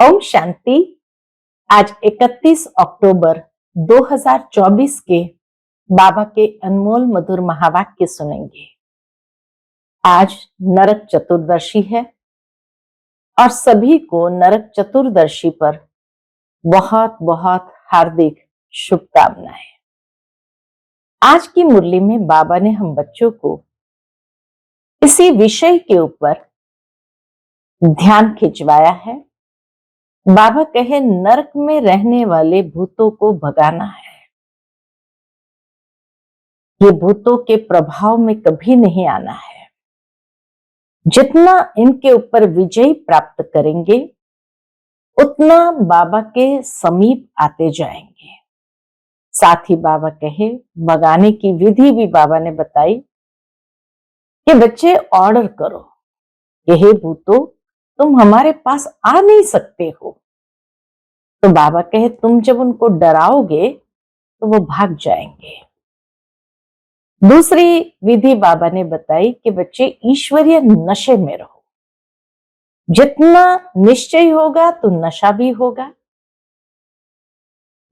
ओम शांति। आज 31 अक्टूबर 2024 के बाबा के अनमोल मधुर महावाक्य सुनेंगे। आज नरक चतुर्दशी है और सभी को नरक चतुर्दशी पर बहुत बहुत हार्दिक शुभकामनाएं। आज की मुरली में बाबा ने हम बच्चों को इसी विषय के ऊपर ध्यान खिंचवाया है। बाबा कहे नरक में रहने वाले भूतों को भगाना है। ये भूतों के प्रभाव में कभी नहीं आना है। जितना इनके ऊपर विजय प्राप्त करेंगे उतना बाबा के समीप आते जाएंगे। साथ ही बाबा कहे भगाने की विधि भी बाबा ने बताई कि बच्चे ऑर्डर करो कि हे भूतों तुम हमारे पास आ नहीं सकते हो। तो बाबा कहे तुम जब उनको डराओगे तो वो भाग जाएंगे। दूसरी विधि बाबा ने बताई कि बच्चे ईश्वरीय नशे में रहो। जितना निश्चय होगा तो नशा भी होगा।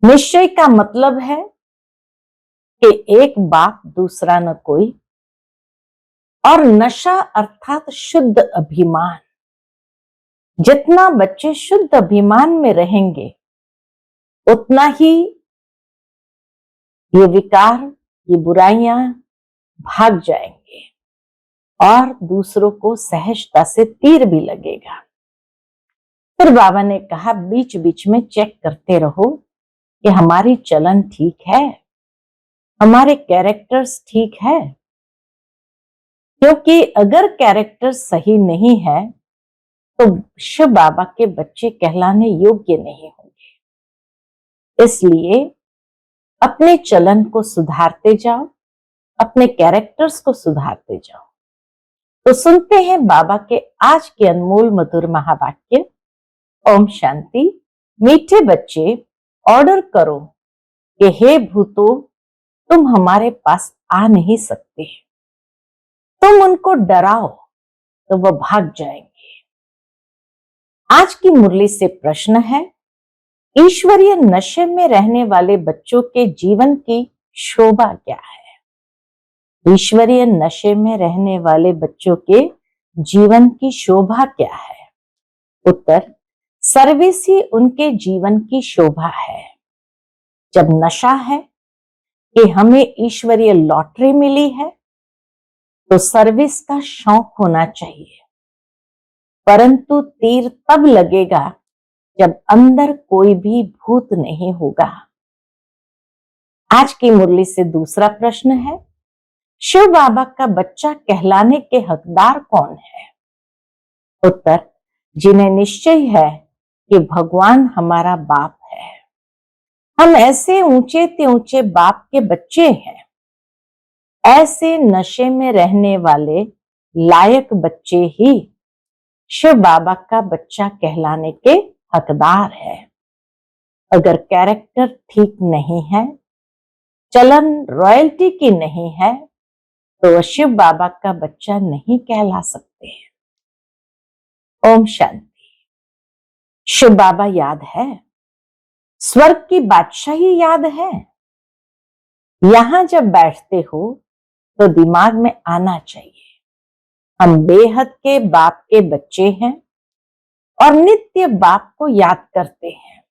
निश्चय का मतलब है कि एक बाप दूसरा न कोई, और नशा अर्थात शुद्ध अभिमान। जितना बच्चे शुद्ध अभिमान में रहेंगे उतना ही ये विकार, ये बुराइयां भाग जाएंगे और दूसरों को सहजता से तीर भी लगेगा। फिर बाबा ने कहा बीच बीच में चेक करते रहो कि हमारी चलन ठीक है, हमारे कैरेक्टर्स ठीक है। क्योंकि अगर कैरेक्टर सही नहीं है तो शिव बाबा के बच्चे कहलाने योग्य नहीं होंगे। इसलिए अपने चलन को सुधारते जाओ, अपने कैरेक्टर्स को सुधारते जाओ। तो सुनते हैं बाबा के आज के अनमोल मधुर महावाक्य। ओम शांति। मीठे बच्चे ऑर्डर करो कि हे भूतों तुम हमारे पास आ नहीं सकते। तुम उनको डराओ तो वो भाग जाएंगे। आज की मुरली से प्रश्न है, ईश्वरीय नशे में रहने वाले बच्चों के जीवन की शोभा क्या है? ईश्वरीय नशे में रहने वाले बच्चों के जीवन की शोभा क्या है? उत्तर, सर्विस ही उनके जीवन की शोभा है। जब नशा है कि हमें ईश्वरीय लॉटरी मिली है तो सर्विस का शौक होना चाहिए, परंतु तीर तब लगेगा जब अंदर कोई भी भूत नहीं होगा। आज की मुरली से दूसरा प्रश्न है, शिव बाबा का बच्चा कहलाने के हकदार कौन है? उत्तर, जिन्हें निश्चय है कि भगवान हमारा बाप है। हम ऐसे ऊंचे ते ऊंचे बाप के बच्चे हैं। ऐसे नशे में रहने वाले लायक बच्चे ही शिव बाबा का बच्चा कहलाने के हकदार है। अगर कैरेक्टर ठीक नहीं है, चलन रॉयल्टी की नहीं है, तो शिव बाबा का बच्चा नहीं कहला सकते। ओम शांति। शिव बाबा याद है, स्वर्ग की बादशाही याद है। यहां जब बैठते हो तो दिमाग में आना चाहिए, हम बेहद के बाप के बच्चे हैं और नित्य बाप को याद करते हैं।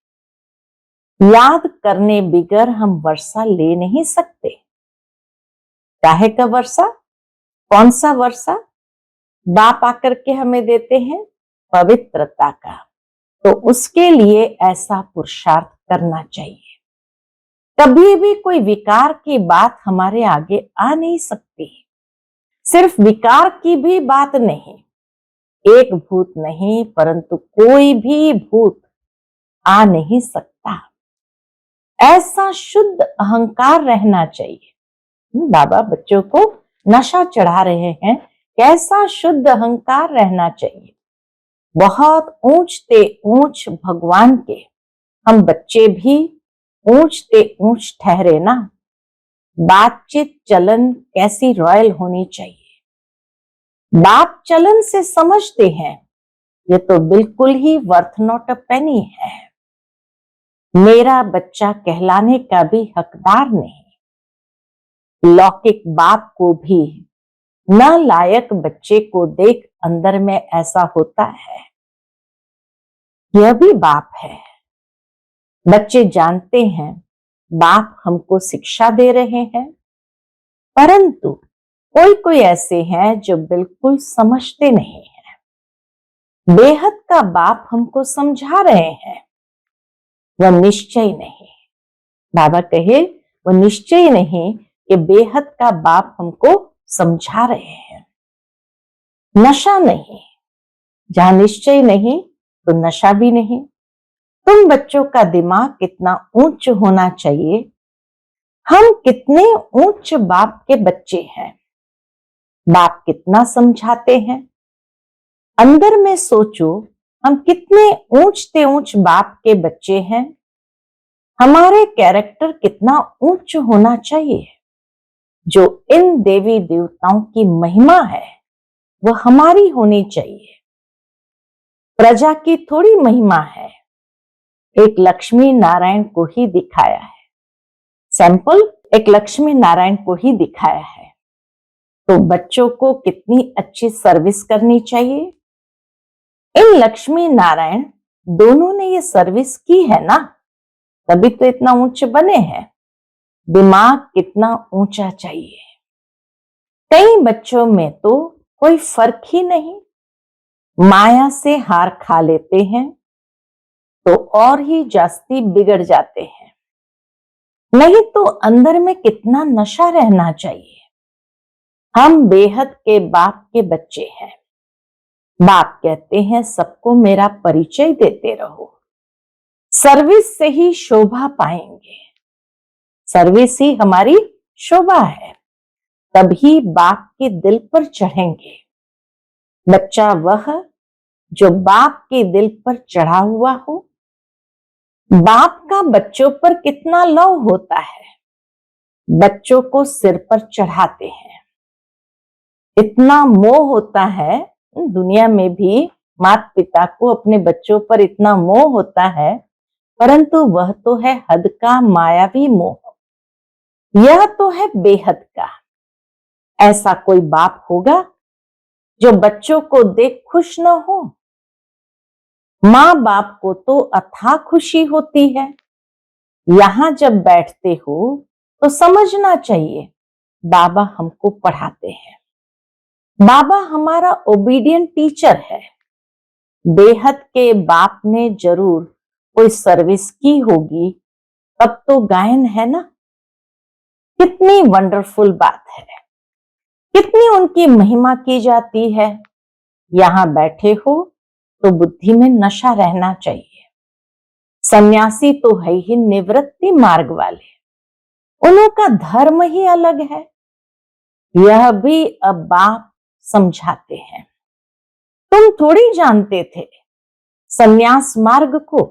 याद करने बिगर हम वर्षा ले नहीं सकते। काहे का वर्षा? कौन सा वर्षा? बाप आकर के हमें देते हैं पवित्रता का। तो उसके लिए ऐसा पुरुषार्थ करना चाहिए। कभी भी कोई विकार की बात हमारे आगे आ नहीं सकती। सिर्फ विकार की भी बात नहीं, एक भूत नहीं परंतु कोई भी भूत आ नहीं सकता। ऐसा शुद्ध अहंकार रहना चाहिए। बाबा बच्चों को नशा चढ़ा रहे हैं, कैसा शुद्ध अहंकार रहना चाहिए। बहुत ऊंचते ऊंच भगवान के हम बच्चे भी ऊंचते ऊंच ठहरे ना। बातचीत चलन कैसी रॉयल होनी चाहिए। बाप चलन से समझते हैं ये तो बिल्कुल ही वर्थ नॉट अ पेनी है। मेरा बच्चा कहलाने का भी हकदार नहीं। लौकिक बाप को भी नालायक बच्चे को देख अंदर में ऐसा होता है, यह भी बाप है। बच्चे जानते हैं बाप हमको शिक्षा दे रहे हैं, परंतु कोई कोई ऐसे हैं जो बिल्कुल समझते नहीं हैं। बेहद का बाप हमको समझा रहे हैं, वह निश्चय नहीं। बाबा कहे वो निश्चय नहीं कि बेहद का बाप हमको समझा रहे हैं। नशा नहीं, जहां निश्चय नहीं तो नशा भी नहीं। तुम बच्चों का दिमाग कितना ऊंच होना चाहिए। हम कितने ऊंच बाप के बच्चे हैं। बाप कितना समझाते हैं। अंदर में सोचो, हम कितने ऊंचते ऊंच बाप के बच्चे हैं। हमारे कैरेक्टर कितना ऊंच होना चाहिए। जो इन देवी देवताओं की महिमा है वह हमारी होनी चाहिए। प्रजा की थोड़ी महिमा है। एक लक्ष्मी नारायण को ही दिखाया है। सैंपल एक लक्ष्मी नारायण को ही दिखाया है। तो बच्चों को कितनी अच्छी सर्विस करनी चाहिए। इन लक्ष्मी नारायण दोनों ने ये सर्विस की है ना, तभी तो इतना ऊंच बने हैं। दिमाग कितना ऊंचा चाहिए। कई बच्चों में तो कोई फर्क ही नहीं, माया से हार खा लेते हैं तो और ही जास्ती बिगड़ जाते हैं। नहीं तो अंदर में कितना नशा रहना चाहिए। हम बेहद के बाप के बच्चे हैं। बाप कहते हैं सबको मेरा परिचय देते रहो। सर्विस से ही शोभा पाएंगे। सर्विस ही हमारी शोभा है, तभी बाप के दिल पर चढ़ेंगे। बच्चा वह जो बाप के दिल पर चढ़ा हुआ हो। बाप का बच्चों पर कितना लव होता है। बच्चों को सिर पर चढ़ाते हैं। इतना मोह होता है। दुनिया में भी माता पिता को अपने बच्चों पर इतना मोह होता है, परंतु वह तो है हद का मायावी मोह। यह तो है बेहद का। ऐसा कोई बाप होगा जो बच्चों को देख खुश न हो। माँ बाप को तो अथाह खुशी होती है। यहां जब बैठते हो तो समझना चाहिए बाबा हमको पढ़ाते हैं। बाबा हमारा ओबीडियंट टीचर है। बेहद के बाप ने जरूर कोई सर्विस की होगी, तब तो गायन है ना। कितनी वंडरफुल बात है। कितनी उनकी महिमा की जाती है। यहां बैठे हो तो बुद्धि में नशा रहना चाहिए। सन्यासी तो है ही निवृत्ति मार्ग वाले, उन्हों का धर्म ही अलग है। यह भी अब बाप समझाते हैं। तुम थोड़ी जानते थे सन्यास मार्ग को।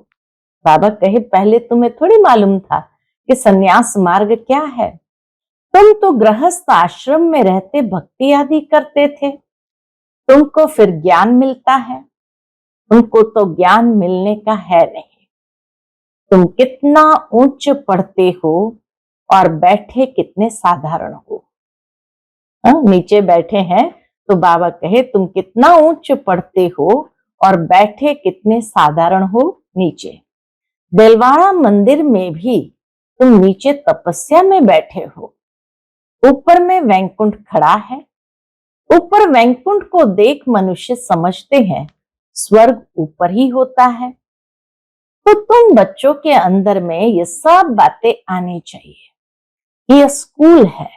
बाबा कहे पहले तुम्हें थोड़ी मालूम था कि सन्यास मार्ग क्या है। तुम तो गृहस्थ आश्रम में रहते भक्ति आदि करते थे। तुमको फिर ज्ञान मिलता है, उनको तो ज्ञान मिलने का है नहीं। तुम कितना ऊंच पढ़ते हो और बैठे कितने साधारण हो। नीचे बैठे हैं तो बाबा कहे तुम कितना ऊंच पढ़ते हो और बैठे कितने साधारण हो नीचे। दिलवाड़ा मंदिर में भी तुम नीचे तपस्या में बैठे हो। ऊपर में वैकुंठ खड़ा है। ऊपर वैकुंठ को देख मनुष्य समझते हैं स्वर्ग ऊपर ही होता है। तो तुम बच्चों के अंदर में ये सब बातें आनी चाहिए। ये स्कूल है,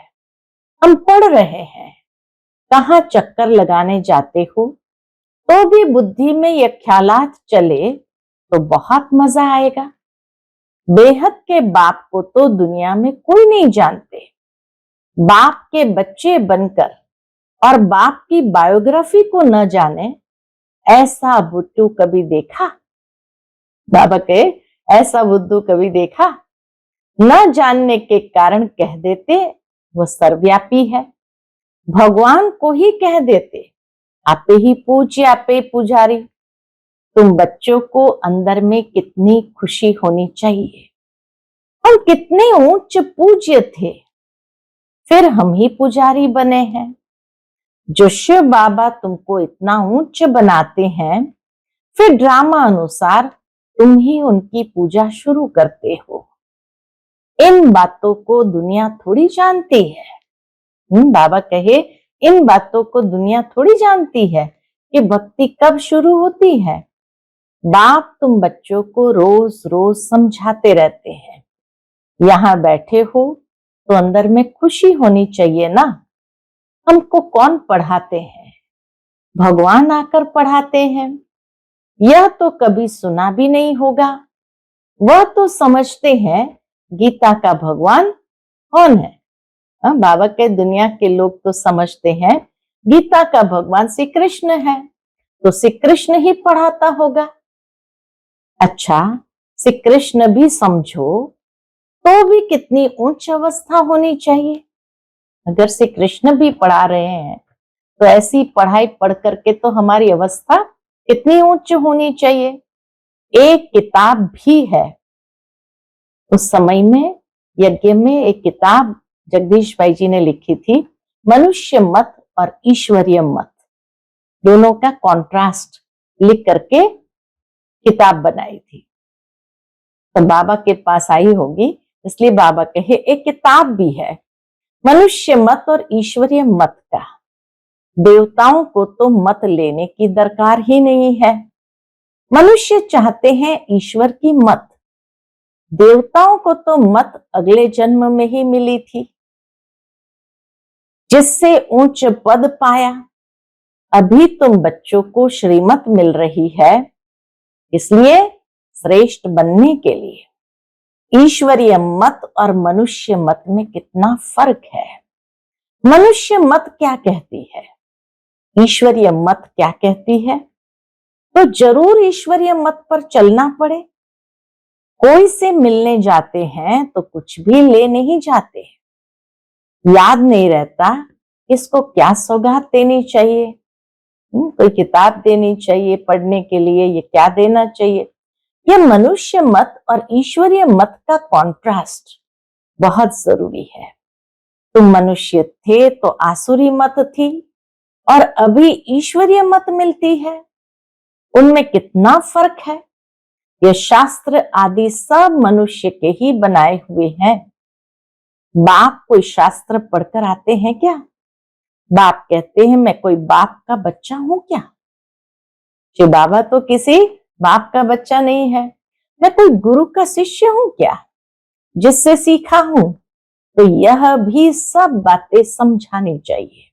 हम पढ़ रहे हैं। कहाँ चक्कर लगाने जाते हो तो भी बुद्धि में ये ख्यालात चले तो बहुत मजा आएगा। बेहद के बाप को तो दुनिया में कोई नहीं जानते। बाप के बच्चे बनकर और बाप की बायोग्राफी को न जाने, ऐसा बुद्धू कभी देखा। बाबा के ऐसा बुद्धू कभी देखा। न जानने के कारण कह देते वो सर्वव्यापी है। भगवान को ही कह देते आपे ही पूज्य आपे पुजारी। तुम बच्चों को अंदर में कितनी खुशी होनी चाहिए। हम कितने उच्च पूज्य थे, फिर हम ही पुजारी बने हैं। जो शिव बाबा तुमको इतना उच्च बनाते हैं, फिर ड्रामा अनुसार तुम ही उनकी पूजा शुरू करते हो। इन बातों को दुनिया थोड़ी जानती है। बाबा कहे, इन बातों को दुनिया थोड़ी जानती है कि भक्ति कब शुरू होती है। बाप तुम बच्चों को रोज रोज समझाते रहते हैं। यहाँ बैठे हो तो अंदर में खुशी होनी चाहिए ना। हमको कौन पढ़ाते हैं? भगवान आकर पढ़ाते हैं। यह तो कभी सुना भी नहीं होगा। वह तो समझते हैं गीता का भगवान कौन है। बाबा के दुनिया के लोग तो समझते हैं गीता का भगवान श्री कृष्ण है, तो श्री कृष्ण ही पढ़ाता होगा। अच्छा, श्री कृष्ण भी समझो तो भी कितनी उच्च अवस्था होनी चाहिए। अगर श्री कृष्ण भी पढ़ा रहे हैं तो ऐसी पढ़ाई पढ़ करके तो हमारी अवस्था कितनी उच्च होनी चाहिए। एक किताब भी है, उस समय में यज्ञ में एक किताब जगदीश भाई जी ने लिखी थी, मनुष्य मत और ईश्वरीय मत, दोनों का कॉन्ट्रास्ट लिख करके किताब बनाई थी। तो बाबा के पास आई होगी, इसलिए बाबा कहे एक किताब भी है मनुष्य मत और ईश्वरीय मत का। देवताओं को तो मत लेने की दरकार ही नहीं है। मनुष्य चाहते हैं ईश्वर की मत। देवताओं को तो मत अगले जन्म में ही मिली थी, जिससे उच्च पद पाया। अभी तुम बच्चों को श्रीमत मिल रही है, इसलिए श्रेष्ठ बनने के लिए। ईश्वरीय मत और मनुष्य मत में कितना फर्क है। मनुष्य मत क्या कहती है, ईश्वरीय मत क्या कहती है, तो जरूर ईश्वरीय मत पर चलना पड़े। कोई से मिलने जाते हैं तो कुछ भी ले नहीं जाते। याद नहीं रहता इसको क्या सौगात देनी चाहिए। कोई किताब देनी चाहिए पढ़ने के लिए, ये क्या देना चाहिए। यह मनुष्य मत और ईश्वरीय मत का कॉन्ट्रास्ट बहुत जरूरी है। तुम मनुष्य थे तो आसुरी मत थी और अभी ईश्वरीय मत मिलती है, उनमें कितना फर्क है। ये शास्त्र आदि सब मनुष्य के ही बनाए हुए हैं। बाप कोई शास्त्र पढ़कर आते हैं क्या? बाप कहते हैं मैं कोई बाप का बच्चा हूं क्या? शिव बाबा तो किसी बाप का बच्चा नहीं है। मैं कोई गुरु का शिष्य हूं क्या, जिससे सीखा हूं? तो यह भी सब बातें समझानी चाहिए।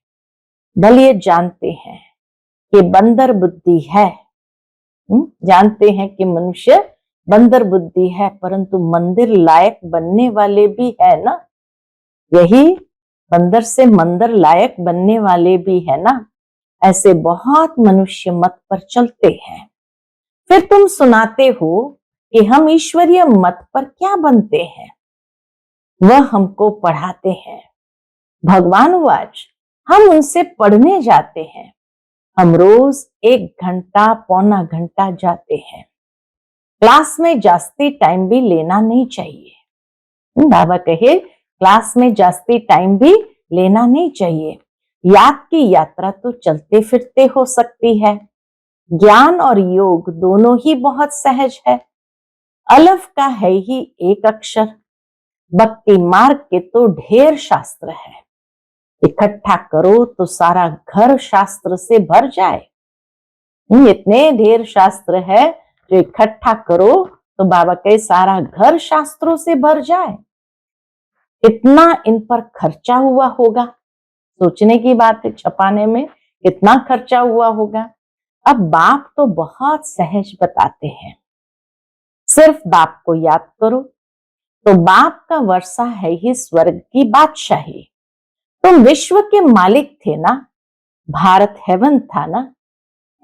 भले ये जानते हैं कि बंदर बुद्धि है, जानते हैं कि मनुष्य बंदर बुद्धि है, परंतु मंदिर लायक बनने वाले भी है ना। यही बंदर से मंदिर लायक बनने वाले भी है ना। ऐसे बहुत मनुष्य मत पर चलते हैं। फिर तुम सुनाते हो कि हम ईश्वरीय मत पर क्या बनते हैं, वह हमको पढ़ाते हैं। भगवान वाच हम उनसे पढ़ने जाते हैं। हम रोज 1 घंटा पौना घंटा जाते हैं। क्लास में जास्ती टाइम भी लेना नहीं चाहिए। बाबा कहे क्लास में जास्ती टाइम भी लेना नहीं चाहिए। याद की यात्रा तो चलते फिरते हो सकती है। ज्ञान और योग दोनों ही बहुत सहज है। अलफ का है ही एक अक्षर। भक्ति मार्ग के तो ढेर शास्त्र है। इकट्ठा करो तो सारा घर शास्त्र से भर जाए। इतने ढेर शास्त्र है, जो इकट्ठा करो तो बाबा के सारा घर शास्त्रों से भर जाए। इतना इन पर खर्चा हुआ होगा, सोचने की बात है। छपाने में कितना खर्चा हुआ होगा। अब बाप तो बहुत सहज बताते हैं, सिर्फ बाप को याद करो। तो बाप का वर्षा है ही स्वर्ग की बादशाही। तुम विश्व के मालिक थे ना, भारत हेवन था ना,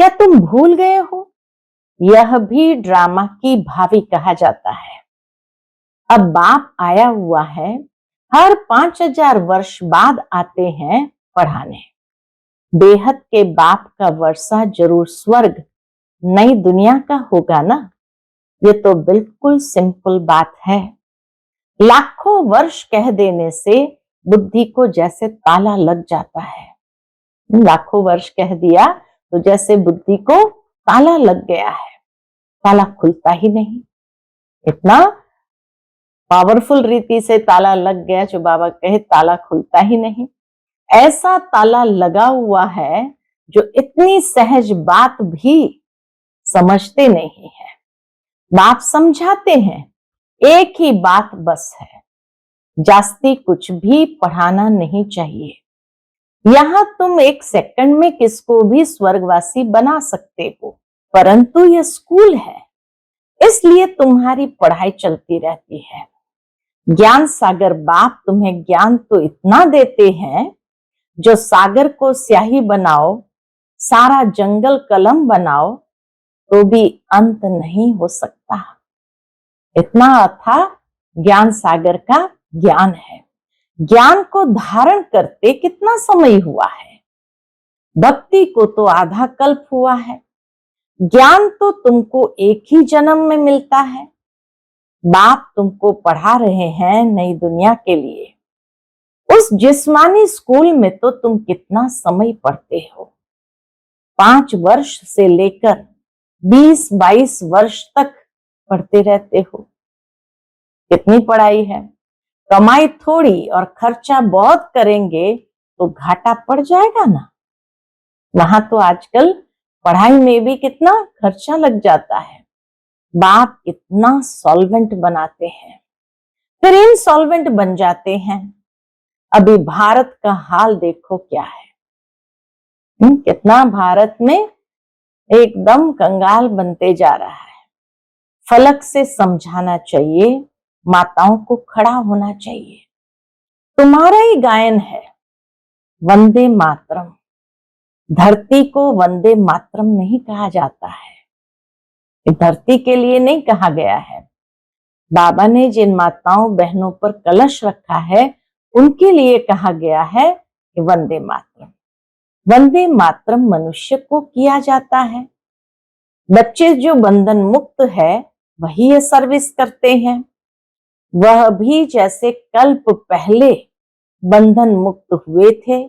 क्या तुम भूल गए हो? यह भी ड्रामा की भावी कहा जाता है। अब बाप आया हुआ है, हर 5000 वर्ष बाद आते हैं पढ़ाने। बेहद के बाप का वर्षा जरूर स्वर्ग नई दुनिया का होगा ना? ये तो बिल्कुल सिंपल बात है। लाखों वर्ष कह देने से बुद्धि को जैसे ताला लग जाता है। लाखों वर्ष कह दिया तो जैसे बुद्धि को ताला लग गया है, ताला खुलता ही नहीं। इतना पावरफुल रीति से ताला लग गया जो बाबा कहे ताला खुलता ही नहीं। ऐसा ताला लगा हुआ है जो इतनी सहज बात भी समझते नहीं है। बाप समझाते हैं, एक ही बात बस है, जास्ती कुछ भी पढ़ाना नहीं चाहिए। यहां तुम एक सेकंड में किसको भी स्वर्गवासी बना सकते हो, परंतु यह स्कूल है, इसलिए तुम्हारी पढ़ाई चलती रहती है। ज्ञान सागर बाप तुम्हें ज्ञान तो इतना देते हैं, जो सागर को स्याही बनाओ, सारा जंगल कलम बनाओ, तो भी अंत नहीं हो सकता। इतना अथाह ज्ञान सागर का ज्ञान है। ज्ञान को धारण करते कितना समय हुआ है, भक्ति को तो आधा कल्प हुआ है। ज्ञान तो तुमको एक ही जन्म में मिलता है। बाप तुमको पढ़ा रहे हैं नई दुनिया के लिए। उस जिस्मानी स्कूल में तो तुम कितना समय पढ़ते हो, 5 वर्ष से लेकर 20-22 वर्ष तक पढ़ते रहते हो। कितनी पढ़ाई है। कमाई थोड़ी और खर्चा बहुत करेंगे तो घाटा पड़ जाएगा ना। वहां तो आजकल पढ़ाई में भी कितना खर्चा लग जाता है। बाप कितना सॉल्वेंट बनाते हैं, फिर इनसॉल्वेंट बन जाते हैं। अभी भारत का हाल देखो क्या है। कितना भारत में एकदम कंगाल बनते जा रहा है। फलक से समझाना चाहिए, माताओं को खड़ा होना चाहिए। तुम्हारा ही गायन है, वंदे मातरम। धरती को वंदे मातरम नहीं कहा जाता है, धरती के लिए नहीं कहा गया है। बाबा ने जिन माताओं बहनों पर कलश रखा है, उनके लिए कहा गया है कि वंदे मातरम। वंदे मातरम मनुष्य को किया जाता है। बच्चे जो बंधन मुक्त है वही ये सर्विस करते हैं। वह भी जैसे कल्प पहले बंधन मुक्त हुए थे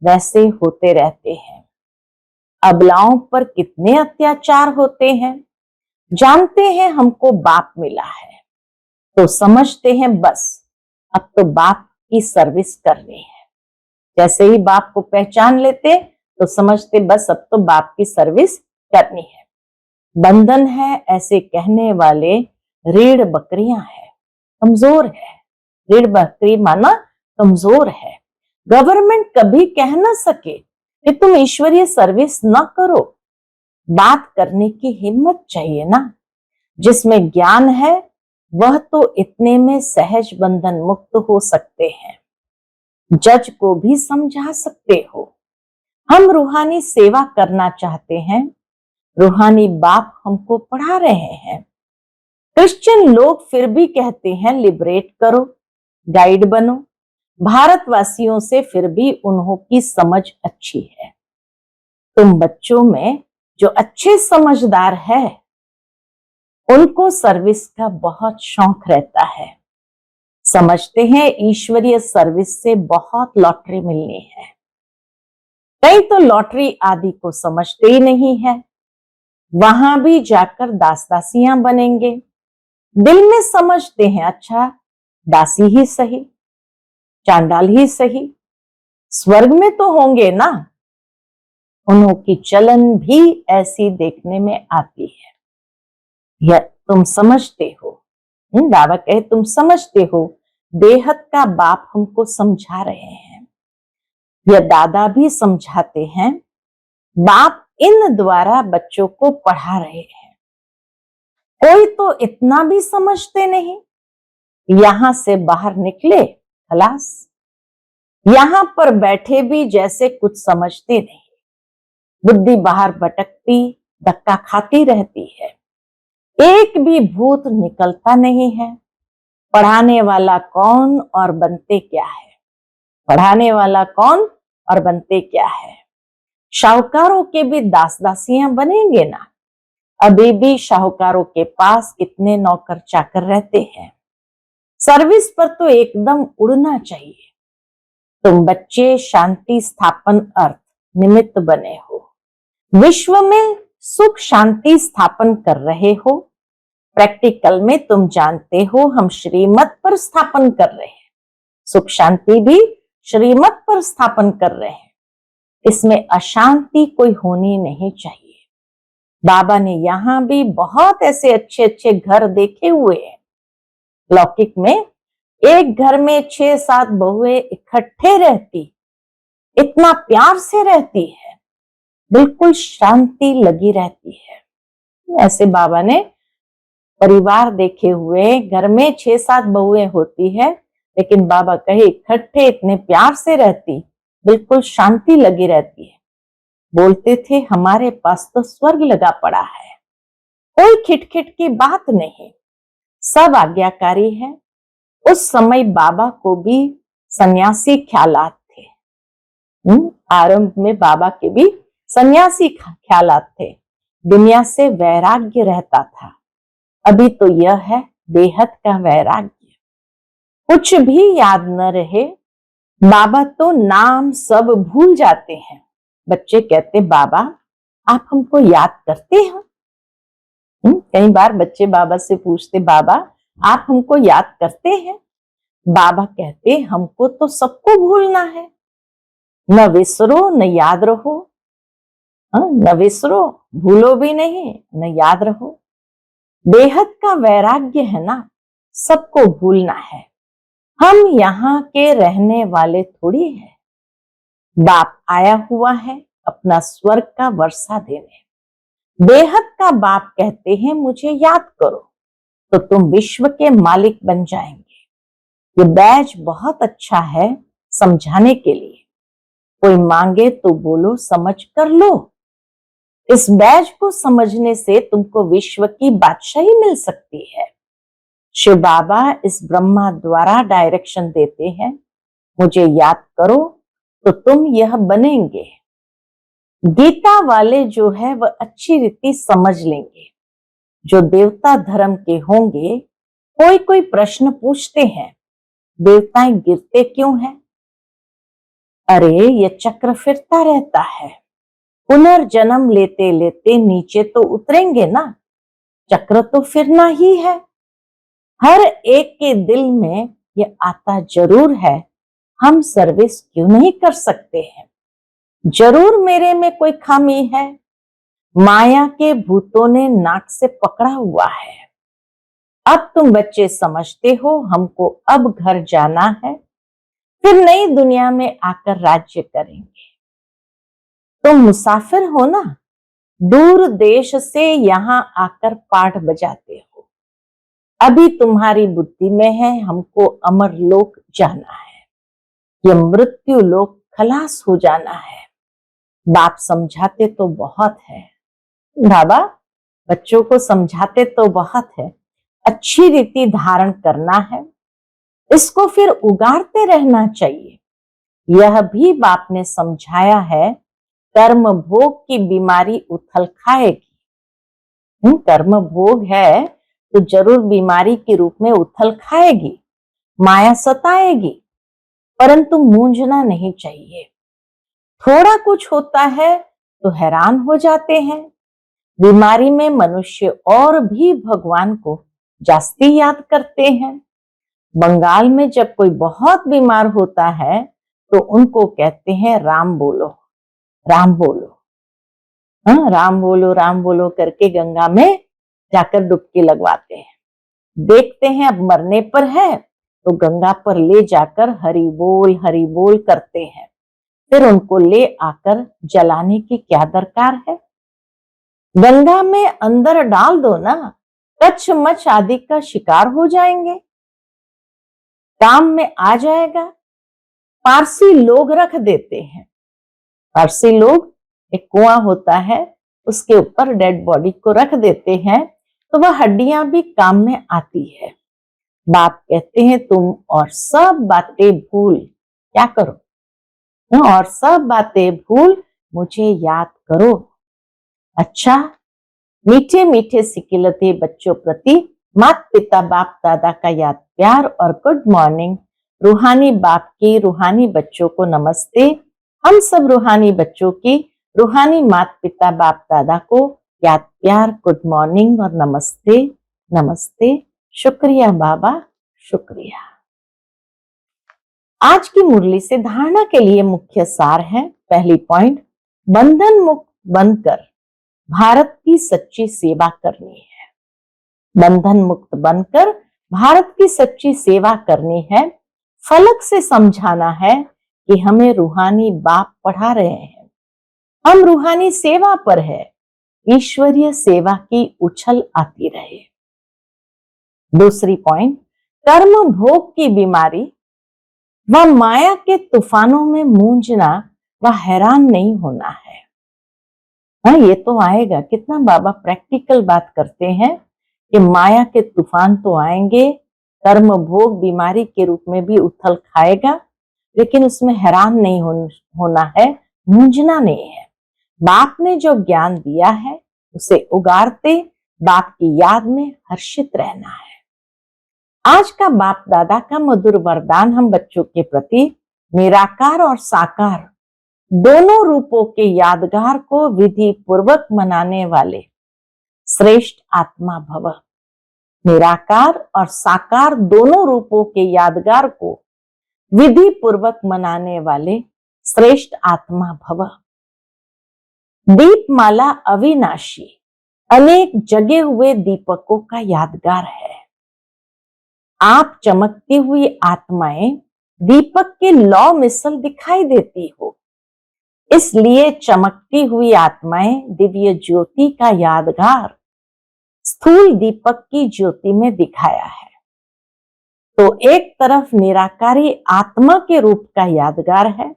वैसे होते रहते हैं। अबलाओं पर कितने अत्याचार होते हैं। जानते हैं हमको बाप मिला है तो समझते हैं बस अब तो बाप की सर्विस करनी है। जैसे ही बाप को पहचान लेते तो समझते बस अब तो बाप की सर्विस करनी है। बंधन है ऐसे कहने वाले रीढ़ बकरियां हैं, कमजोर है। रीढ़ बकरी माना कमजोर है। गवर्नमेंट कभी कह ना सके कि तुम ईश्वरीय सर्विस ना करो। बात करने की हिम्मत चाहिए ना। जिसमें ज्ञान है वह तो इतने में सहज बंधन मुक्त हो सकते हैं। जज को भी समझा सकते हो। हम रूहानी सेवा करना चाहते हैं, रूहानी बाप हमको पढ़ा रहे हैं। क्रिश्चियन लोग फिर भी कहते हैं लिबरेट करो, गाइड बनो। भारतवासियों से फिर भी उन्हों की समझ अच्छी है। तुम बच्चों में जो अच्छे समझदार है उनको सर्विस का बहुत शौक रहता है। समझते हैं ईश्वरीय सर्विस से बहुत लॉटरी मिलनी है। कई तो लॉटरी आदि को समझते ही नहीं है, वहां भी जाकर दास दासियां बनेंगे। दिल में समझते हैं अच्छा दासी ही सही, चांडाल ही सही, स्वर्ग में तो होंगे ना। उन्हों की चलन भी ऐसी देखने में आती है। यह तुम समझते हो। बाबा कहे तुम समझते हो। बेहद का बाप हमको समझा रहे हैं। यह दादा भी समझाते हैं। बाप इन द्वारा बच्चों को पढ़ा रहे हैं। कोई तो इतना भी समझते नहीं, यहां से बाहर निकले खलास। यहां पर बैठे भी जैसे कुछ समझते नहीं। बुद्धि बाहर भटकती धक्का खाती रहती है। एक भी भूत निकलता नहीं है। पढ़ाने वाला कौन और बनते क्या है। पढ़ाने वाला कौन और बनते क्या है। शाहूकारों के भी दास दासियां बनेंगे ना। अभी भी शाहूकारों के पास कितने नौकर चाकर रहते हैं। सर्विस पर तो एकदम उड़ना चाहिए। तुम बच्चे शांति स्थापन अर्थ निमित्त बने हो, विश्व में सुख शांति स्थापन कर रहे हो। प्रैक्टिकल में तुम जानते हो हम श्रीमत पर स्थापन कर रहे हैं, सुख शांति भी श्रीमत पर स्थापन कर रहे हैं। इसमें अशांति कोई होनी नहीं चाहिए। बाबा ने यहां भी बहुत ऐसे अच्छे अच्छे घर देखे हुए हैं। लौकिक में एक घर में 6-7 बहुएं इकट्ठे रहती, इतना प्यार से रहती है, बिल्कुल शांति लगी रहती है। ऐसे बाबा ने परिवार देखे हुए, घर में 6-7 बहुएं होती है, लेकिन बाबा कहे इकट्ठे इतने प्यार से रहती, बिल्कुल शांति लगी रहती है। बोलते थे हमारे पास तो स्वर्ग लगा पड़ा है, कोई खिटखिट की बात नहीं, सब आज्ञाकारी है। उस समय बाबा को भी सन्यासी ख्यालात थे। आरंभ में बाबा के भी सन्यासी ख्यालात थे, दुनिया से वैराग्य रहता था। अभी तो यह है बेहद का वैराग्य, कुछ भी याद न रहे। बाबा तो नाम सब भूल जाते हैं। बच्चे कहते बाबा आप हमको याद करते हैं? कई बार बच्चे बाबा से पूछते बाबा आप हमको याद करते हैं? बाबा कहते हमको तो सबको भूलना है, न विसरो न याद रहो। न विसरो, भूलो भी नहीं, न याद रहो। बेहद का वैराग्य है ना, सबको भूलना है। हम यहाँ के रहने वाले थोड़ी है। बाप आया हुआ है अपना स्वर्ग का वर्षा देने। बेहद का बाप कहते हैं मुझे याद करो तो तुम विश्व के मालिक बन जाएंगे। ये बैच बहुत अच्छा है समझाने के लिए। कोई मांगे तो बोलो समझ कर लो। इस बैच को समझने से तुमको विश्व की बादशाही मिल सकती है। शिव बाबा इस ब्रह्मा द्वारा डायरेक्शन देते हैं, मुझे याद करो तो तुम यह बनेंगे। गीता वाले जो है वह अच्छी रीति समझ लेंगे। जो देवता धर्म के होंगे, कोई कोई प्रश्न पूछते हैं देवताएं गिरते क्यों हैं? अरे ये चक्र फिरता रहता है, पुनर्जन्म लेते लेते नीचे तो उतरेंगे ना, चक्र तो फिरना ही है। हर एक के दिल में ये आता जरूर है, हम सर्विस क्यों नहीं कर सकते हैं? जरूर मेरे में कोई खामी है, माया के भूतों ने नाक से पकड़ा हुआ है। अब तुम बच्चे समझते हो हमको अब घर जाना है, फिर नई दुनिया में आकर राज्य करेंगे। तुम मुसाफिर हो ना, दूर देश से यहाँ आकर पाठ बजाते हो। अभी तुम्हारी बुद्धि में है हमको अमर लोक जाना है, ये मृत्यु लोक खलास हो जाना है। बाप समझाते तो बहुत है, बाबा बच्चों को समझाते तो बहुत है, अच्छी रीति धारण करना है, इसको फिर उगाड़ते रहना चाहिए। यह भी बाप ने समझाया है, कर्म भोग की बीमारी उथल खाएगी। कर्म भोग है तो जरूर बीमारी के रूप में उथल खाएगी, माया सताएगी, परंतु मूंझना नहीं चाहिए। थोड़ा कुछ होता है तो हैरान हो जाते हैं। बीमारी में मनुष्य और भी भगवान को जास्ती याद करते हैं। बंगाल में जब कोई बहुत बीमार होता है तो उनको कहते हैं राम बोलो, राम बोलो। राम बोलो करके गंगा में जाकर डुबकी लगवाते हैं। देखते हैं अब मरने पर है तो गंगा पर ले जाकर हरि बोल करते हैं। फिर उनको ले आकर जलाने की क्या दरकार है? गंगा में अंदर डाल दो ना, कच्छ मच्छ आदि का शिकार हो जाएंगे, काम में आ जाएगा। पारसी लोग रख देते हैं। पारसी लोग एक कुआं होता है उसके ऊपर डेड बॉडी को रख देते हैं तो वह हड्डियां भी काम में आती है। बाप कहते हैं तुम और सब बातें भूल क्या करो, और सब बातें भूल मुझे याद करो। अच्छा, मीठे मीठे सिकिलते बच्चों प्रति माता पिता बाप दादा का याद प्यार और गुड मॉर्निंग। रूहानी बाप की रूहानी बच्चों को नमस्ते। हम सब रूहानी बच्चों की रूहानी माता पिता बाप दादा को याद प्यार गुड मॉर्निंग और नमस्ते नमस्ते। शुक्रिया बाबा, शुक्रिया। आज की मुरली से धारणा के लिए मुख्य सार है। पहली पॉइंट, बंधन मुक्त बनकर भारत की सच्ची सेवा करनी है। बंधन मुक्त बनकर भारत की सच्ची सेवा करनी है। फलक से समझाना है कि हमें रूहानी बाप पढ़ा रहे हैं, हम रूहानी सेवा पर है, ईश्वरीय सेवा की उछल आती रहे। दूसरी पॉइंट, कर्म भोग की बीमारी व माया के तूफानों में मूंझना व हैरान नहीं होना है। हाँ, ये तो आएगा। कितना बाबा प्रैक्टिकल बात करते हैं कि माया के तूफान तो आएंगे, कर्म भोग बीमारी के रूप में भी उथल खाएगा, लेकिन उसमें हैरान नहीं होना है, मूंझना नहीं है। बाप ने जो ज्ञान दिया है उसे उगारते बाप की याद में हर्षित रहना है। आज का बाप दादा का मधुर वरदान हम बच्चों के प्रति निराकार और साकार दोनों रूपों के यादगार को विधि पूर्वक मनाने वाले श्रेष्ठ आत्मा भव। निराकार और साकार दोनों रूपों के यादगार को विधि पूर्वक मनाने वाले श्रेष्ठ आत्मा भव। दीपमाला अविनाशी अनेक जगे हुए दीपकों का यादगार है। आप चमकती हुई आत्माएं दीपक के लौ मिसल दिखाई देती हो, इसलिए चमकती हुई आत्माएं दिव्य ज्योति का यादगार स्थूल दीपक की ज्योति में दिखाया है। तो एक तरफ निराकारी आत्मा के रूप का यादगार है,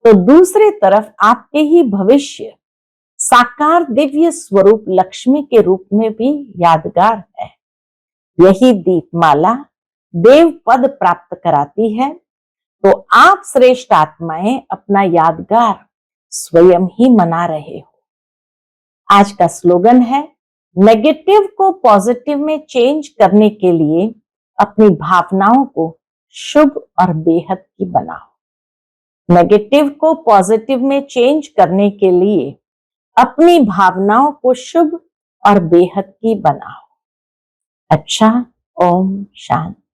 तो दूसरी तरफ आपके ही भविष्य साकार दिव्य स्वरूप लक्ष्मी के रूप में भी यादगार है। यही दीपमाला देव पद प्राप्त कराती है। तो आप श्रेष्ठ आत्माएं अपना यादगार स्वयं ही मना रहे हो। आज का स्लोगन है, नेगेटिव को पॉजिटिव में चेंज करने के लिए अपनी भावनाओं को शुभ और बेहद की बनाओ। नेगेटिव को पॉजिटिव में चेंज करने के लिए अपनी भावनाओं को शुभ और बेहद की बनाओ। अच्छा, ओम शांति।